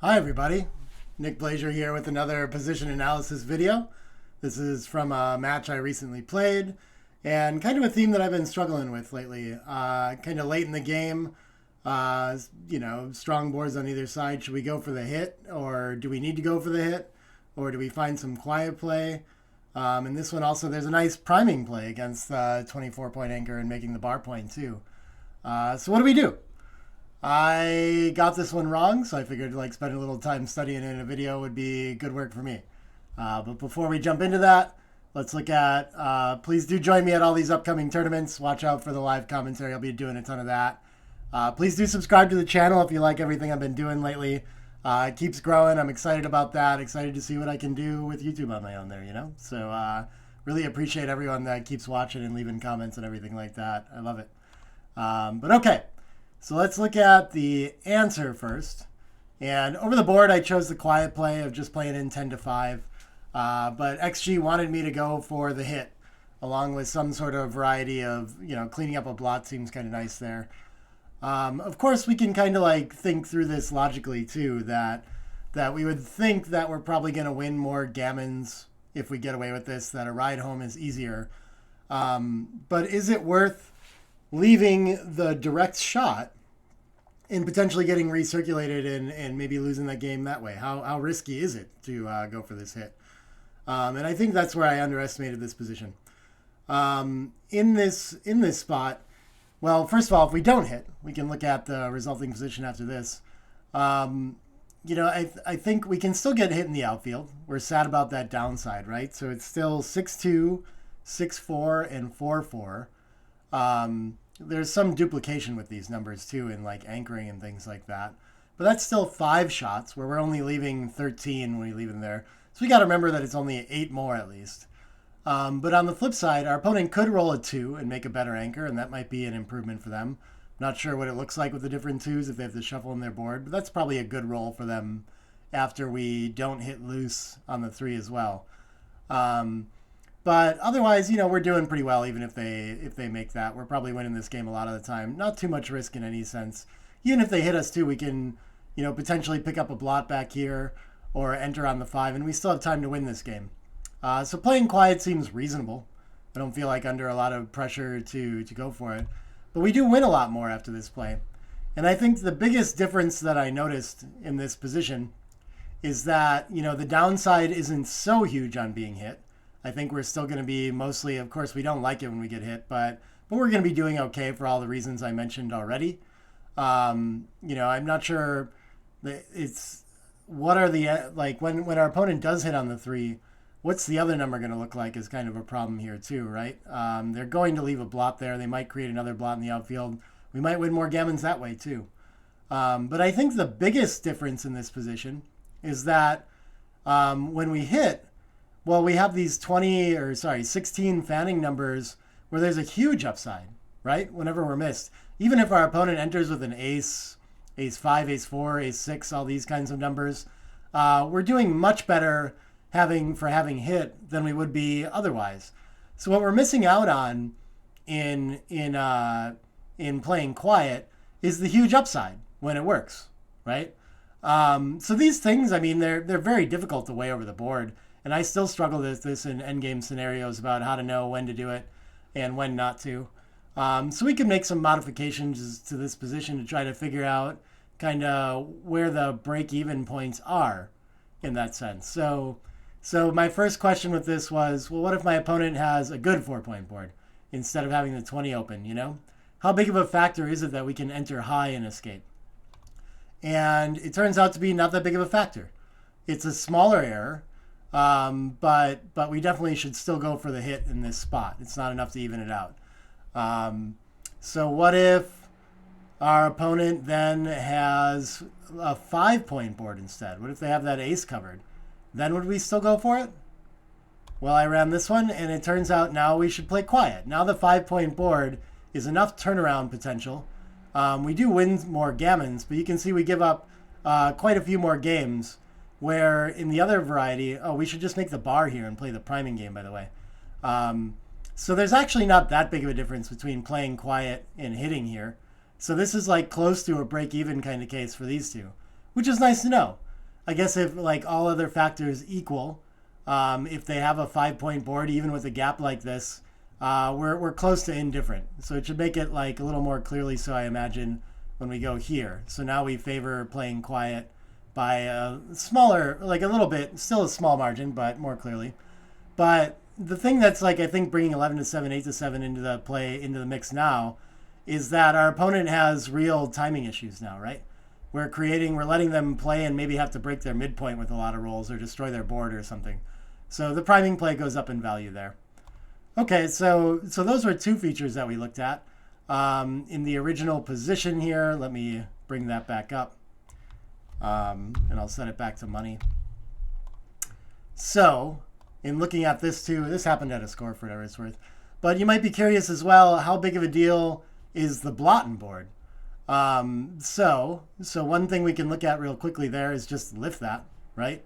Hi everybody, Nick Blazier here with another position analysis video. This is from a match I recently played and kind of a theme that I've been struggling with lately. Kind of late in the game, strong boards on either side. Should we go for the hit, or do we need to go for the hit, or do we find some quiet play? And this one also, there's a nice priming play against 24-point anchor and making the bar point too. So what do we do? I got this one wrong, so I figured spending a little time studying it in a video would be good work for me. But before we jump into that, let's look at, please do join me at all these upcoming tournaments. Watch out for the live commentary. I'll be doing a ton of that. Please do subscribe to the channel if you like everything I've been doing lately. It keeps growing. I'm excited about that. Excited to see what I can do with YouTube on my own there, So really appreciate everyone that keeps watching and leaving comments and everything like that. I love it. But okay. So let's look at the answer first. And over the board, I chose the quiet play of just playing in 10-5. But XG wanted me to go for the hit, along with some sort of variety of, cleaning up a blot seems kind of nice there. Of course, we can kind of think through this logically too, that we would think that we're probably going to win more gammons if we get away with this, that a ride home is easier. But is it worth leaving the direct shot and potentially getting recirculated and maybe losing that game that way? How risky is it to go for this hit? And I think that's where I underestimated this position. In this spot, well, first of all, if we don't hit, we can look at the resulting position after this. I think we can still get hit in the outfield. We're sad about that downside, right? So it's still 6-2, 6-4, and 4-4. There's some duplication with these numbers too in anchoring and things like that. But that's still 5 shots where we're only leaving 13 when we leave them there. So we got to remember that it's only 8 more at least. But on the flip side, our opponent could roll a 2 and make a better anchor, and that might be an improvement for them. Not sure what it looks like with the different 2s if they have to shuffle in their board, but that's probably a good roll for them after we don't hit loose on the 3 as well. But otherwise, we're doing pretty well even if they make that. We're probably winning this game a lot of the time. Not too much risk in any sense. Even if they hit us too, we can, potentially pick up a blot back here or enter on the 5, and we still have time to win this game. So playing quiet seems reasonable. I don't feel like under a lot of pressure to go for it. But we do win a lot more after this play. And I think the biggest difference that I noticed in this position is that, the downside isn't so huge on being hit. I think we're still going to be mostly, of course, we don't like it when we get hit, but we're going to be doing okay for all the reasons I mentioned already. I'm not sure that it's, what are the, when our opponent does hit on the 3, what's the other number going to look like is kind of a problem here too, right? They're going to leave a blot there. They might create another blot in the outfield. We might win more gammons that way too. But I think the biggest difference in this position is that when we hit, well, we have these 16 fanning numbers where there's a huge upside, right? Whenever we're missed. Even if our opponent enters with an ace, ace 5, ace 4, ace 6, all these kinds of numbers, we're doing much better having hit than we would be otherwise. So what we're missing out on in playing quiet is the huge upside when it works, right? So these things, they're very difficult to weigh over the board. And I still struggle with this in endgame scenarios about how to know when to do it and when not to. So we can make some modifications to this position to try to figure out kind of where the break-even points are in that sense. So my first question with this was, well, what if my opponent has a good 4-point board instead of having the 20 open, How big of a factor is it that we can enter high and escape? And it turns out to be not that big of a factor. It's a smaller error. But we definitely should still go for the hit in this spot. It's not enough to even it out. So what if our opponent then has a 5-point board instead? What if they have that ace covered? Then would we still go for it? Well, I ran this one, and it turns out now we should play quiet. Now the 5-point board is enough turnaround potential. We do win more gammons, but you can see we give up quite a few more games. Where in the other variety, we should just make the bar here and play the priming game, by the way. So there's actually not that big of a difference between playing quiet and hitting here. So this is close to a break-even kind of case for these two, which is nice to know. I guess if like all other factors equal, if they have a 5 point board, even with a gap like this, we're close to indifferent. So it should make it like a little more clearly so, I imagine, when we go here. So now we favor playing quiet by a smaller, like a little bit, still a small margin, but more clearly. But the thing that's like I think bringing 11 to 7, 8 to 7 into the play into the mix now is that our opponent has real timing issues now, right? We're letting them play and maybe have to break their midpoint with a lot of rolls or destroy their board or something. So the priming play goes up in value there. Okay, so those were two features that we looked at. In the original position here, let me bring that back up. And I'll set it back to money. So, in looking at this too, this happened at a score for whatever it's worth. But you might be curious as well, how big of a deal is the Blotten board? So one thing we can look at real quickly there is just lift that, right?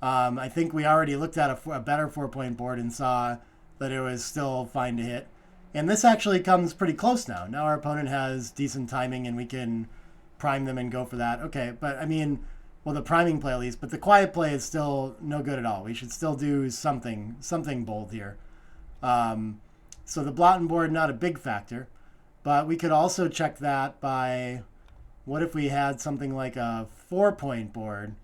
I think we already looked at a better 4 point board and saw that it was still fine to hit. And this actually comes pretty close now. Now our opponent has decent timing and we can prime them and go for that. Okay, but I mean, well, the priming play at least, but the quiet play is still no good at all. We should still do something bold here. So the Blotten board, not a big factor, but we could also check that by, what if we had something like a 4 point board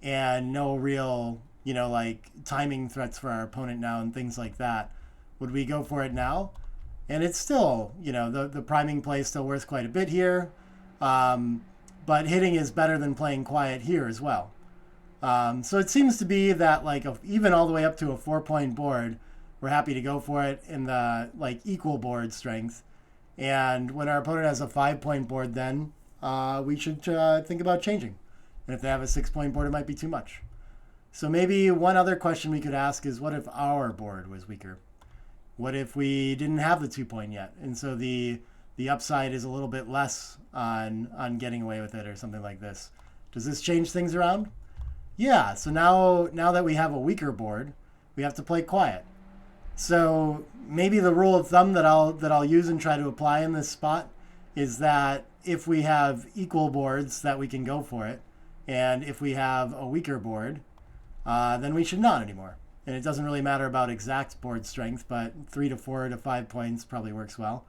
and no real, like timing threats for our opponent now and things like that. Would we go for it now? And it's still, the priming play is still worth quite a bit here. But hitting is better than playing quiet here as well. So it seems to be that like even all the way up to a 4 point board, we're happy to go for it in the like equal board strength. And when our opponent has a 5 point board, then we should think about changing. And if they have a 6 point board, it might be too much. So maybe one other question we could ask is, what if our board was weaker? What if we didn't have the 2 point yet? And so the upside is a little bit less on getting away with it or something like this. Does this change things around? Yeah, so now that we have a weaker board, we have to play quiet. So maybe the rule of thumb that I'll use and try to apply in this spot is that if we have equal boards, that we can go for it. And if we have a weaker board, then we should not anymore. And it doesn't really matter about exact board strength, but 3 to 4 to 5 points probably works well.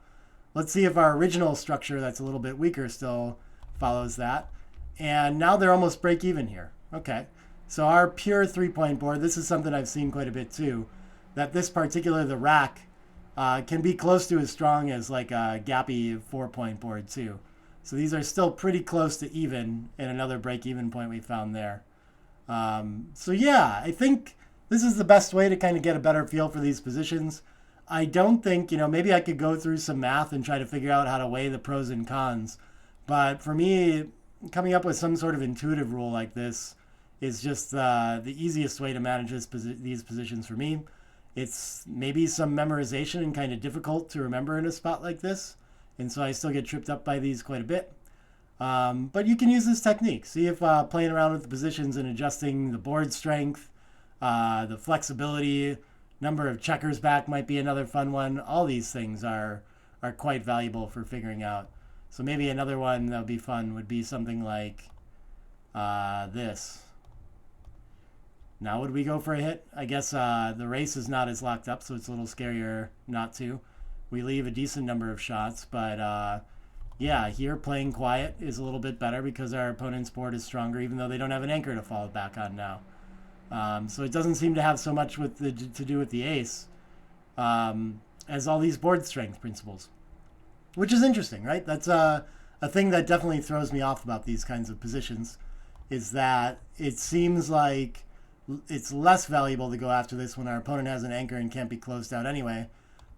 Let's see if our original structure that's a little bit weaker still follows that. And now they're almost break even here. Okay, so our pure 3 point board, this is something I've seen quite a bit too, that this particular, the rack, can be close to as strong as like a gappy 4 point board too. So these are still pretty close to even, and another break even point we found there. So yeah, I think this is the best way to kind of get a better feel for these positions. I don't think, maybe I could go through some math and try to figure out how to weigh the pros and cons. But for me, coming up with some sort of intuitive rule like this is just the easiest way to manage these positions for me. It's maybe some memorization and kind of difficult to remember in a spot like this. And so I still get tripped up by these quite a bit. But you can use this technique. See if playing around with the positions and adjusting the board strength, the flexibility, number of checkers back might be another fun one. All these things are quite valuable for figuring out. So maybe another one that would be fun would be something like this. Now would we go for a hit? I guess the race is not as locked up, so it's a little scarier not to. We leave a decent number of shots, but yeah, here playing quiet is a little bit better because our opponent's board is stronger, even though they don't have an anchor to fall back on now. So it doesn't seem to have so much to do with the ace as all these board strength principles, which is interesting, right? That's a thing that definitely throws me off about these kinds of positions, is that it seems like it's less valuable to go after this when our opponent has an anchor and can't be closed out anyway.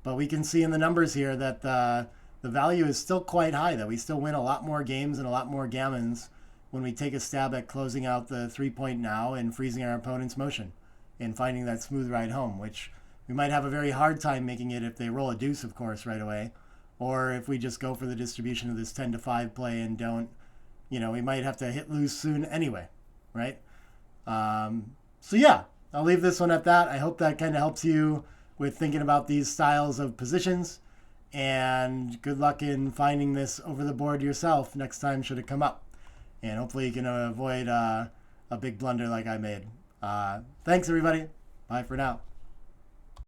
But we can see in the numbers here that the value is still quite high, that we still win a lot more games and a lot more gammons when we take a stab at closing out the 3 point now and freezing our opponent's motion and finding that smooth ride home, which we might have a very hard time making it if they roll a deuce, of course, right away, or if we just go for the distribution of this 10 to 5 play and don't, we might have to hit lose soon anyway, right? So yeah, I'll leave this one at that. I hope that kind of helps you with thinking about these styles of positions, and good luck in finding this over the board yourself next time should it come up. And hopefully you can avoid big blunder like I made. Thanks, everybody. Bye for now.